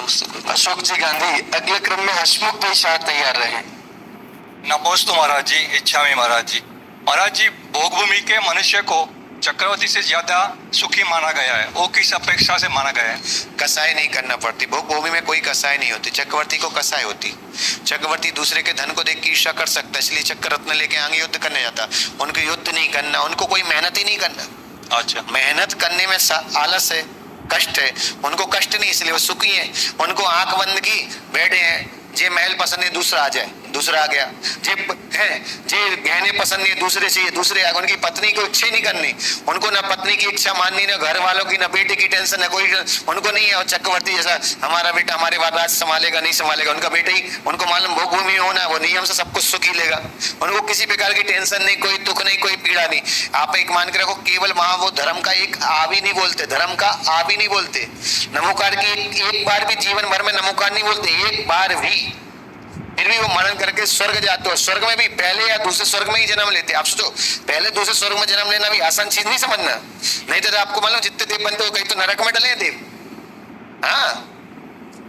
अशोक जी गांधी, अगले क्रम में हसमुख भाई शाह तैयार रहे। नपोस्तु महाराज जी, इच्छा में महाराज जी। महाराज जी, भोग भूमि के मनुष्य को चक्रवर्ती से ज्यादा सुखी माना गया है, वो किस अपेक्षा से माना गया है? कसाई नहीं करना पड़ती, भोग भूमि में कोई कसाई नहीं होती, चक्रवर्ती को कसाई होती। चक्रवर्ती दूसरे के धन को देख के ईर्ष्या कर सकता है, इसलिए चक्र रत्न लेके आगे युद्ध करने जाता। उनको युद्ध नहीं करना, उनको कोई मेहनत ही नहीं करना। अच्छा, मेहनत करने में आलस है, कष्ट है, उनको कष्ट नहीं, इसलिए वो सुखी है। उनको आंख बंद की बैठे हैं, जे महल पसंद है दूसरा आ जाए, दूसरा आ गया, जे गहने पसंद नहीं दूसरे चाहिए, दूसरे आ गए। उनकी पत्नी को इच्छा ही नहीं करनी, उनको ना पत्नी की इच्छा माननी, ना घर वालों की, ना बेटे की टेंशन है, कोई उनको नहीं है। और चक्रवर्ती जैसा हमारा बेटा हमारे बाद राज संभालेगा नहीं संभालेगा, उनका बेटा ही, उनको मालूम भोग भूमि होना, वो नियम से सब कुछ सुखी लेगा। उनको किसी प्रकार की टेंशन नहीं, कोई दुख नहीं, कोई पीड़ा नहीं। आप एक मान के रखो, केवल वहां वो धर्म का एक आ भी नहीं बोलते, धर्म का आ भी नहीं बोलते। नमोकार की एक बार भी जीवन भर में नमोकार नहीं बोलते, एक बार भी। फिर भी वो मनन करके स्वर्ग जाते हो। स्वर्ग में भी पहले या दूसरे स्वर्ग में ही जन्म लेते। आप सोचो, पहले दूसरे स्वर्ग में जन्म लेना भी आसान चीज नहीं समझना। नहीं तो आपको मालूम जितने देव बनते हो कहीं तो नरक में डले देव। हाँ,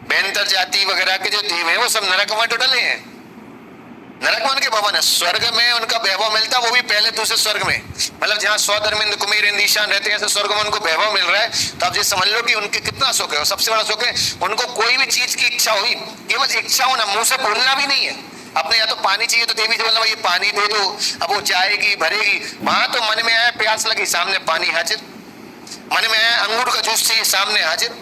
बेंतर जाति वगैरह के जो देव है वो सब नरक में तो डले हैं। नरक में उनके भवन है, स्वर्ग में उनका वैभव मिलता, वो भी पहले दूसरे स्वर्ग में। मतलब जहाँ 100 धर्मेंद्र कुमेर इंदिशान रहते हैं, ऐसे स्वर्ग में उनको वैभव मिल रहा है। तो आप ये समझ लो कि उनके कितना सुख है। सबसे बड़ा सुख है, उनको कोई भी चीज की इच्छा हुई, केवल इच्छा होना, मुंह से बोलना भी नहीं है। अपने या तो पानी चाहिए तो देवी से बोलना भाई ये पानी दे दो, अब वो जाएगी भरेगी। वहां तो मन में आया प्यास लगी, सामने पानी हाजिर। मन में आया अंगूर का जूस चाहिए, सामने हाजिर।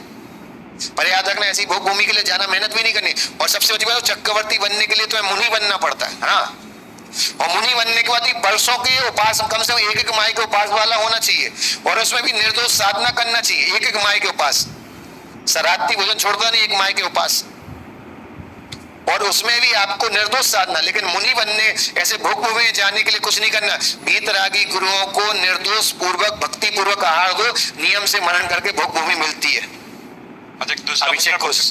पर याद रखना, ऐसी भोग भूमि के लिए जाना मेहनत भी नहीं करनी। और सबसे बड़ी बात, चक्रवर्ती बनने के लिए तो मुनि बनना पड़ता है। हाँ, और मुनि बनने के बाद वर्षों के उपास, कम से कम एक माई के उपास वाला होना चाहिए। और उसमें भी निर्दोष साधना करना चाहिए, एक माई के उपास। शरारती भोजन छोड़ता नहीं, एक माई के उपास। और उसमें भी आपको निर्दोष साधना। लेकिन मुनि बनने, ऐसे भोग भूमि में जाने के लिए कुछ नहीं करना। वीतरागी गुरुओं को निर्दोष पूर्वक, भक्ति पूर्वक आहार दो, नियम से मनन करके भोग भूमि मिलती है। अच्छा, दूसरा अभिषेक प्रश्न घोष।